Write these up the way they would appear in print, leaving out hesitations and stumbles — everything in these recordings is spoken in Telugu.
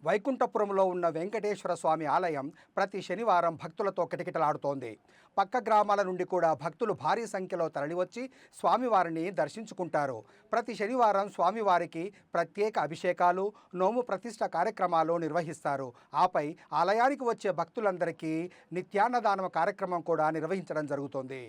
వైకుంఠపురంలో ఉన్న వెంకటేశ్వర స్వామి ఆలయం ప్రతి శనివారం భక్తులతో కిటకిటలాడుతోంది. పక్క గ్రామాల నుండి కూడా భక్తులు భారీ సంఖ్యలో తరలివచ్చి స్వామివారిని దర్శించుకుంటారు. ప్రతి శనివారం స్వామివారికి ప్రత్యేక అభిషేకాలు, నోము ప్రతిష్ఠ కార్యక్రమాలు నిర్వహిస్తారు. ఆపై ఆలయానికి వచ్చే భక్తులందరికీ నిత్యాన్నదానం కార్యక్రమం కూడా నిర్వహించడం జరుగుతోంది.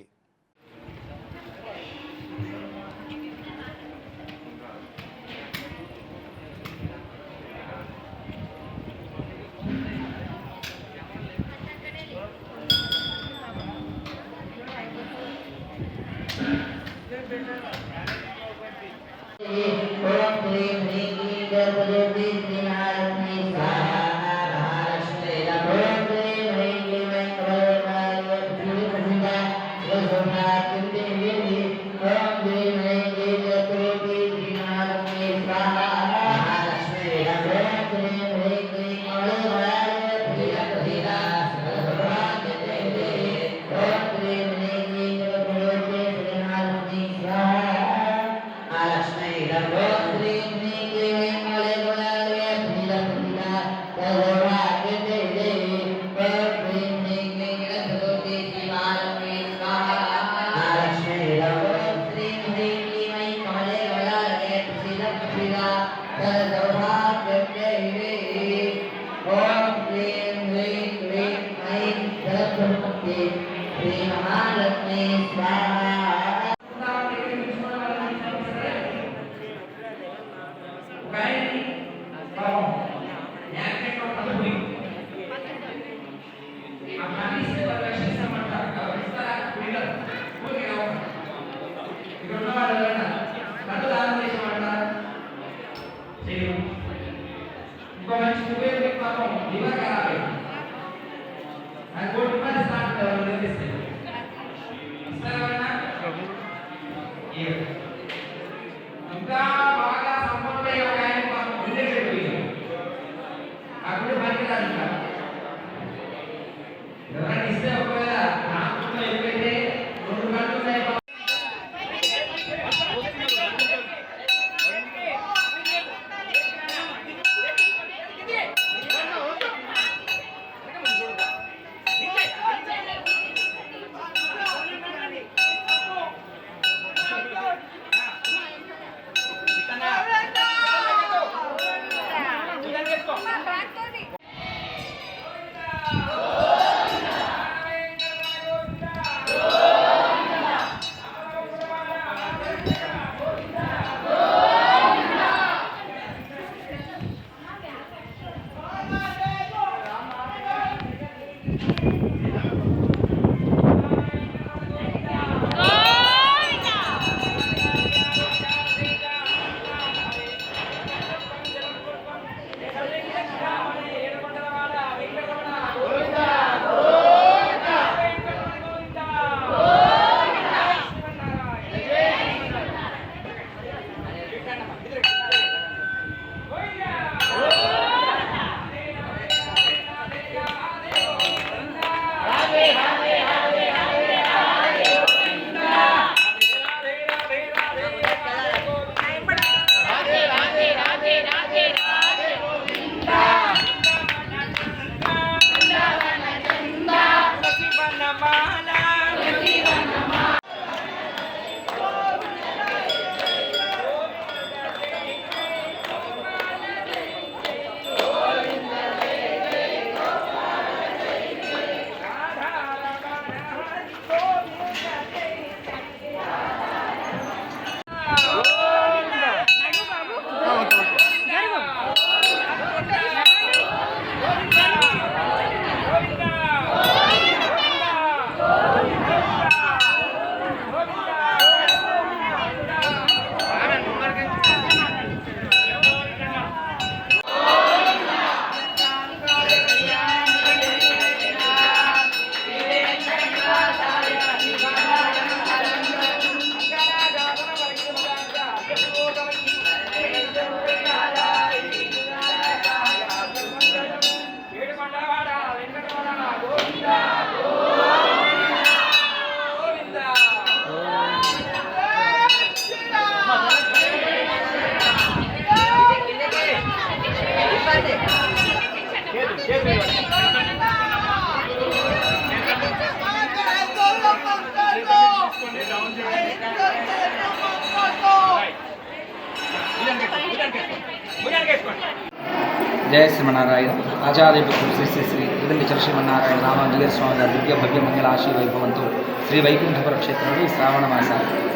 జయ శ్రీమన్నారాయణ ఆచార్యపుత్రుడు శ్రీ శ్రీ శ్రీ తిరుదండిచల శ్రీమన్నారాయణ రామాంజనేయ స్వామి గారి దివ్య భవ్య మంగళ ఆశీ వైభవంతో శ్రీ వైకుంఠపుర క్షేత్రంలో ఈ శ్రావణ మాస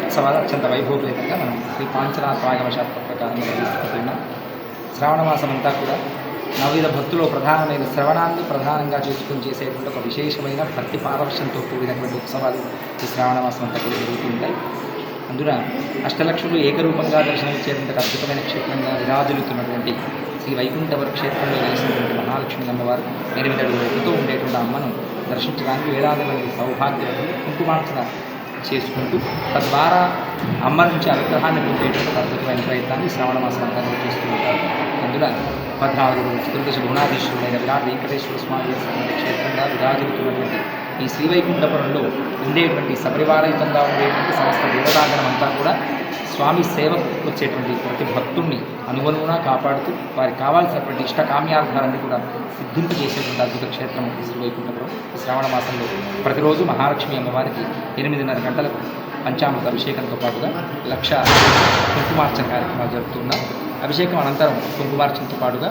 ఉత్సవాలు అత్యంత వైభవపేతంగా మనం శ్రీ పాంచనాథాగమ శాస్త్ర ప్రకారం నిర్వహించుకుంటున్నాం. శ్రావణ మాసం అంతా కూడా నవవిధ భక్తులు ప్రధానమైన శ్రవణాన్ని ప్రధానంగా చేసుకుని చేసేటువంటి ఒక విశేషమైన భక్తి పారవశ్యంతో కూడినటువంటి ఉత్సవాలు ఈ శ్రావణ మాసం అంతా కూడా జరుగుతుంటాయి. అందున అష్టలక్ష్ములు ఏకరూపంగా దర్శనమిచ్చేటువంటి అద్భుతమైన క్షేత్రంగా విరాజులుతున్నటువంటి శ్రీ వైకుంఠపుర క్షేత్రంలో వెలిసినటువంటి మహాలక్ష్మి అమ్మవారు 8 అడుగుల ఎత్తుతో ఉండేటువంటి అమ్మను దర్శించడానికి వేలాది మంది సౌభాగ్యులు కుంకుమార్చన చేసుకుంటూ తద్వారా అమ్మ నుంచి అనుగ్రహాన్ని పొందేటువంటి అద్భుతమైన ప్రయత్నాన్ని శ్రావణ మాసం అంతా చేస్తూ ఉంటారు. అందులో 14 రోజులు చతుర్దశ గుణాధీశ్వరుడైన విరాట్ వెంకటేశ్వర స్వామి క్షేత్రంగా విరాజులుతున్నటువంటి ఈ శ్రీ వైకుంఠపురంలో ఉండేటువంటి సపరివారయుతంగా ఉండేటువంటి సమస్త దేవతాగణం అంతా కూడా స్వామి సేవకు వచ్చేటువంటి ప్రతి భక్తుడిని అనుగుణంగా కాపాడుతూ వారికి కావాల్సినటువంటి ఇష్టకామ్యార్థాలన్నీ కూడా సిద్ధింపు చేసేటువంటి అద్భుత క్షేత్రం శ్రీ వైకుంఠపురం. ఈ శ్రావణ మాసంలో ప్రతిరోజు మహాలక్ష్మి అమ్మవారికి 8:30 గంటలకు పంచామృత అభిషేకంతో పాటుగా 1,00,000 కుంకుమార్చన కార్యక్రమాలు జరుపుతున్నాం. అభిషేకం అనంతరం కుంకుమార్చనతో పాటుగా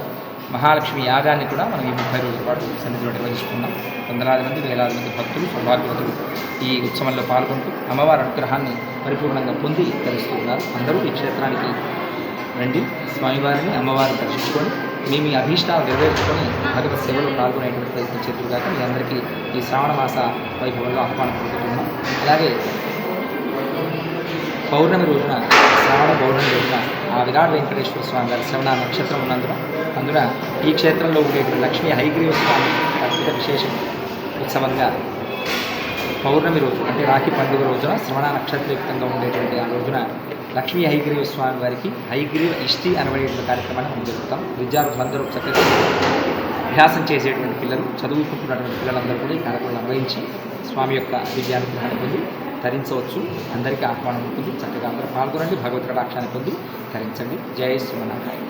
మహాలక్ష్మి యాగాన్ని కూడా మనం ఈ 30 రోజుల పాటు సన్నిధిలో నిర్వహిస్తున్నాం. వందలాది మంది వేలాది మంది భక్తులు సౌభాగ్యవతులు ఈ ఉత్సవంలో పాల్గొంటూ అమ్మవారి అనుగ్రహాన్ని పరిపూర్ణంగా పొంది ధరిస్తున్నారు. అందరూ ఈ క్షేత్రానికి రండి, స్వామివారిని అమ్మవారిని దర్శించుకొని మీ అభీష్టాలు నెరవేర్చుకొని భగవత్ సేవలో పాల్గొనేటువంటి ప్రయత్నం చేతులుగాక మీ అందరికీ ఈ శ్రావణ మాస వైభవంలో ఆహ్వానం పొందుతున్నాం. అలాగే పౌర్ణమి రోజున శ్రావణ పౌర్ణమి రోజున ఆ విరాట్ వెంకటేశ్వర స్వామి గారి శ్రవణ నక్షత్రం అందున ఈ క్షేత్రంలో ఉండేటువంటి లక్ష్మీ హైగ్రీవ స్వామి అద్భుత విశేషం ఉత్సవంగా పౌర్ణమి రోజు అంటే రాఖీ పండుగ రోజున శ్రవణ నక్షత్రయుక్తంగా ఉండేటువంటి ఆ రోజున లక్ష్మీ హైగ్రీవ స్వామి వారికి హైగ్రీవ ఇష్టి అనబడేటువంటి కార్యక్రమాన్ని మనం జరుపుతాం. విద్యార్థులందరూ చక్కగా అభ్యాసం చేసేటువంటి పిల్లలు, చదువుకుంటున్నటువంటి పిల్లలందరూ కూడా ఈ కార్యక్రమం నిర్వహించి స్వామి యొక్క విద్యానుగ్రహాన్ని పొంది ధరించవచ్చు. అందరికీ ఆహ్వానం ఉంటుంది. చక్కగా అందరూ పాల్గొనండి, భగవత్ కటాక్షాన్ని పొంది ధరించండి. జయ శ్రీమన్నారాయణ.